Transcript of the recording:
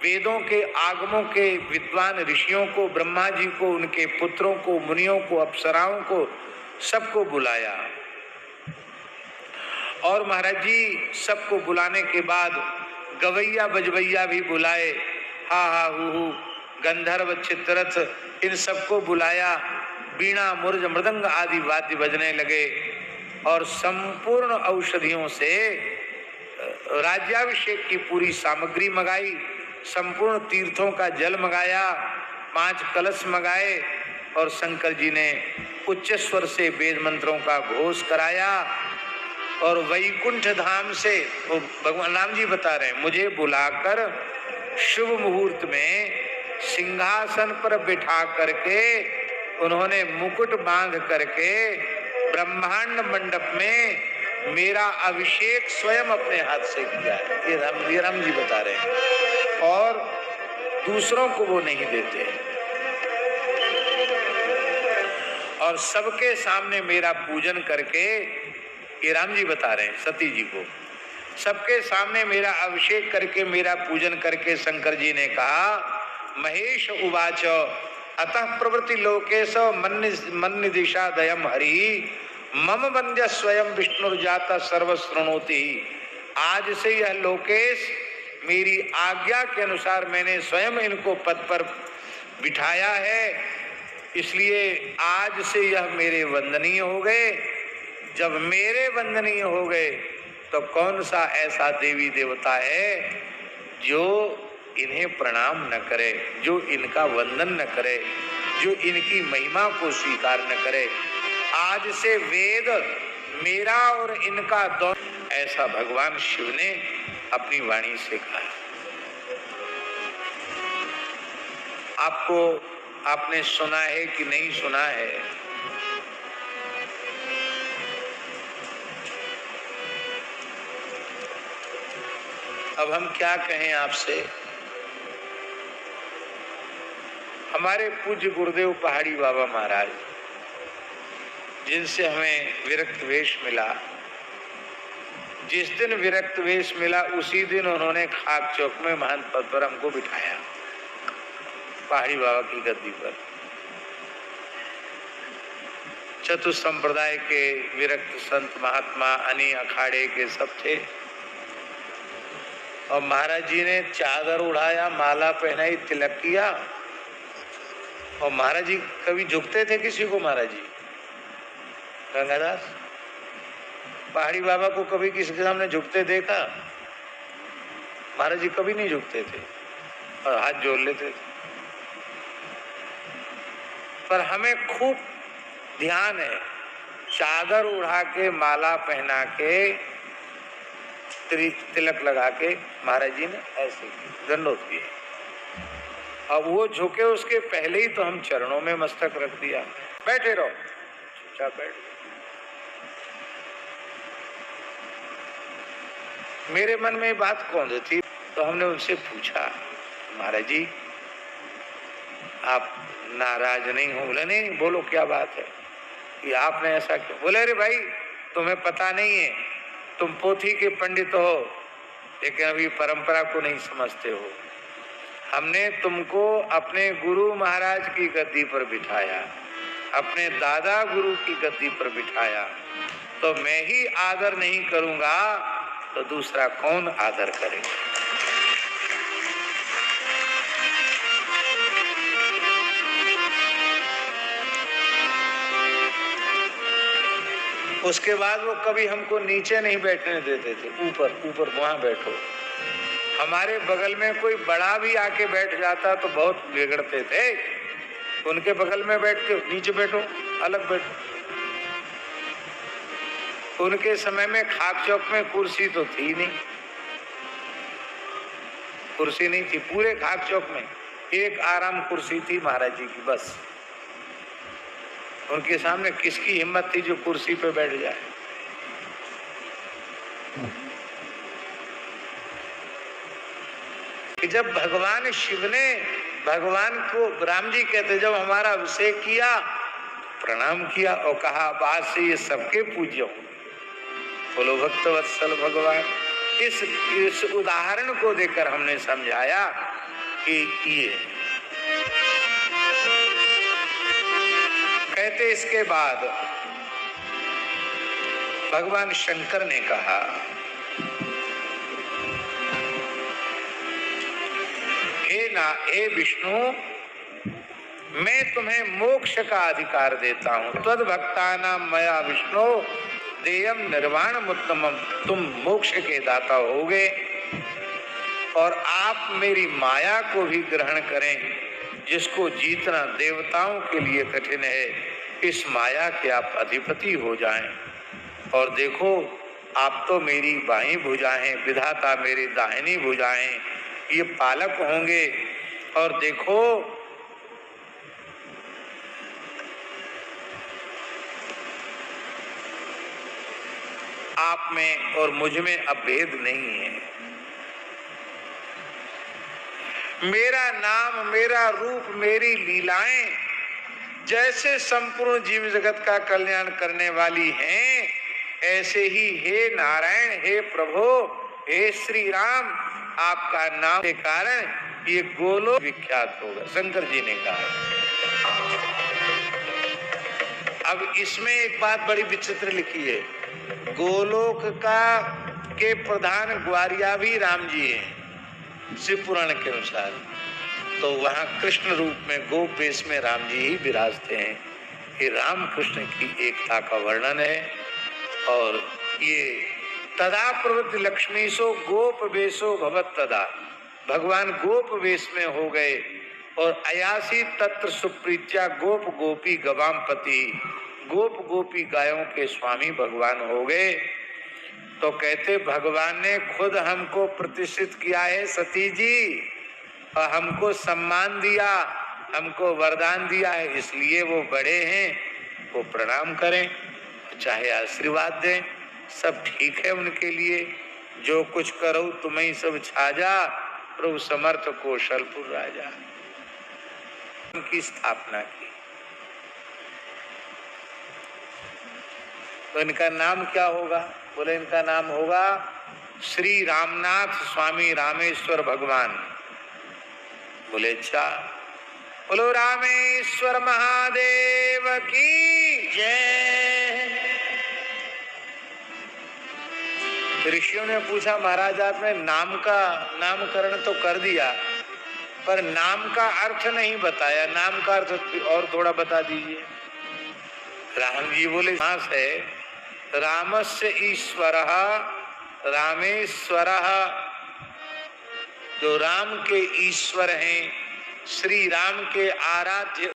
वेदों के आगमों के विद्वान ऋषियों को, ब्रह्मा जी को, उनके पुत्रों को, मुनियों को, अप्सराओं को, सबको बुलाया। और महाराज जी सबको बुलाने के बाद गवैया बजवैया भी बुलाए, हा हा हु, गंधर्व, चित्ररथ, इन सबको बुलाया। बीणा, मुर्ज, मृदंग आदि वाद्य बजने लगे और संपूर्ण औषधियों से राज्याभिषेक की पूरी सामग्री मंगाई, संपूर्ण तीर्थों का जल मंगाया, 5 कलश मंगाए और शंकर जी ने उच्च स्वर से वेद मंत्रों का घोष कराया। और वैकुंठ धाम से भगवान राम जी बता रहे हैं, मुझे बुलाकर शुभ मुहूर्त में सिंहासन पर बिठा करके उन्होंने मुकुट बांध करके ब्रह्मांड मंडप में मेरा अभिषेक स्वयं अपने हाथ से किया है। ये राम जी बता रहे हैं और दूसरों को वो नहीं देते। और सबके सामने मेरा पूजन करके, ये राम जी बता रहे हैं सती जी को, सबके सामने मेरा अभिषेक करके, मेरा पूजन करके शंकर जी ने कहा, महेश उवाच अतः प्रवृत्ति लोकेश मन्य दिशा दयम हरि मम वंद्य स्वयं विष्णुर्जाता सर्वश्रृणोति। आज से यह लोकेश मेरी आज्ञा के अनुसार मैंने स्वयं इनको पद पर बिठाया है, इसलिए आज से यह मेरे वंदनीय हो गए। जब मेरे वंदनीय हो गए तो कौन सा ऐसा देवी देवता है जो इन्हें प्रणाम न करे, जो इनका वंदन न करे, जो इनकी महिमा को स्वीकार न करे। आज से वेद मेरा और इनका दोनों, ऐसा भगवान शिव ने अपनी वाणी से कहा। आपने सुना है कि नहीं सुना है? अब हम क्या कहें आपसे। हमारे पूज्य गुरुदेव पहाड़ी बाबा महाराज, जिनसे हमें विरक्त वेश मिला, जिस दिन विरक्त वेश मिला उसी दिन उन्होंने खाक चौक में महंत पद पर हमको बिठाया, पहाड़ी बाबा की गद्दी पर। चतुर संप्रदाय के विरक्त संत महात्मा अनी अखाड़े के सब थे और महाराज जी ने चादर उड़ाया, माला पहनाई, तिलक किया। और महाराज जी कभी झुकते थे किसी को? महाराज जी गंगादास पहाड़ी बाबा को कभी किसी के सामने झुकते देखा? महाराज जी कभी नहीं झुकते थे और हाथ जोड़ लेते थे। पर हमें खूब ध्यान है, चादर उड़ा के, माला पहना के, तिलक लगा के महाराज जी ने ऐसे दंडोत किए। अब वो झुके उसके पहले ही तो हम चरणों में मस्तक रख दिया, बैठे रहो, चुपचाप बैठ। मेरे मन में बात कौन थी, तो हमने उनसे पूछा, महाराज जी आप नाराज नहीं हो? बोले नहीं, बोलो क्या बात है, कि आपने ऐसा क्यों? बोले अरे भाई तुम्हें पता नहीं है, तुम पोथी के पंडित हो लेकिन अभी परंपरा को नहीं समझते हो। हमने तुमको अपने गुरु महाराज की गद्दी पर बिठाया, अपने दादा गुरु की गद्दी पर बिठाया, तो मैं ही आदर नहीं करूंगा तो दूसरा कौन आदर करेगा? उसके बाद वो कभी हमको नीचे नहीं बैठने देते थे, ऊपर वहां बैठो। हमारे बगल में कोई बड़ा भी आके बैठ जाता तो बहुत बिगड़ते थे, उनके बगल में बैठ के नीचे बैठो, अलग बैठो। उनके समय में खाक चौक में कुर्सी तो थी नहीं, कुर्सी नहीं थी पूरे खाक चौक में, एक आराम कुर्सी थी महाराज जी की बस। उनके सामने किसकी हिम्मत थी जो कुर्सी पे बैठ जाए? कि जब भगवान शिव ने भगवान को, राम जी कहते, जब हमारा अभिषेक किया, प्रणाम किया और कहा बाद से ये सबके पूज्य हो, बोलो भक्तवत्सल भगवान। इस उदाहरण को देकर हमने समझाया ये कहते इसके बाद भगवान शंकर ने कहा, हे विष्णु, मैं तुम्हें मोक्ष का अधिकार देता हूं। तद भक्तानां मया विष्णु देयम निर्वाणम उत्तमम। तुम मोक्ष के दाता होगे और आप मेरी माया को भी ग्रहण करें, जिसको जीतना देवताओं के लिए कठिन है। इस माया के आप अधिपति हो जाएं। और देखो, आप तो मेरी बाईं भुजा हैं, विधाता मेरी दाहिनी भुजा हैं, ये पालक होंगे। और देखो, आप में और मुझ में अब भेद नहीं है। मेरा नाम, मेरा रूप, मेरी लीलाएं जैसे संपूर्ण जीव जगत का कल्याण करने वाली हैं, ऐसे ही हे नारायण, हे प्रभु, हे श्री राम, आपका नाम के कारण ये गोलोक विख्यात होगा। शंकर जी ने कहा। अब इसमें एक बात बड़ी विचित्र लिखी है, गोलोक के प्रधान ग्वारिया भी राम जी हैं शिव पुराण के अनुसार। तो वहां कृष्ण रूप में गोप वेश में राम जी ही विराजते हैं। ये राम कृष्ण की एकता का वर्णन है। और ये तदा प्रवृत्ति लक्ष्मीसो गोप वेशो भवत तदा, भगवान गोप वेश में हो गए। और अयासी तत्र सुप्रीत्या गोप गोपी गवाम पति, गोप गोपी गायों के स्वामी भगवान हो गए। तो कहते भगवान ने खुद हमको प्रतिष्ठित किया है सती जी, और हमको सम्मान दिया, हमको वरदान दिया है, इसलिए वो बड़े हैं, वो प्रणाम करें, चाहे आशीर्वाद दें, सब ठीक है उनके लिए। जो कुछ करो तुम्हें सब छाजा, प्रभु समर्थ कौशलपुर राजा। उनकी स्थापना की। तो इनका नाम क्या होगा? बोले इनका नाम होगा श्री रामनाथ स्वामी रामेश्वर भगवान। बोले अच्छा, बोलो रामेश्वर महादेव की जय। ऋषियों ने पूछा, महाराज आपने नाम का नामकरण तो कर दिया, पर नाम का अर्थ नहीं बताया, नाम का अर्थ और थोड़ा बता दीजिए। राम जी बोले, कहां से? रामस्य ईश्वरः रामेश्वरः, जो राम के ईश्वर हैं, श्री राम के आराध्य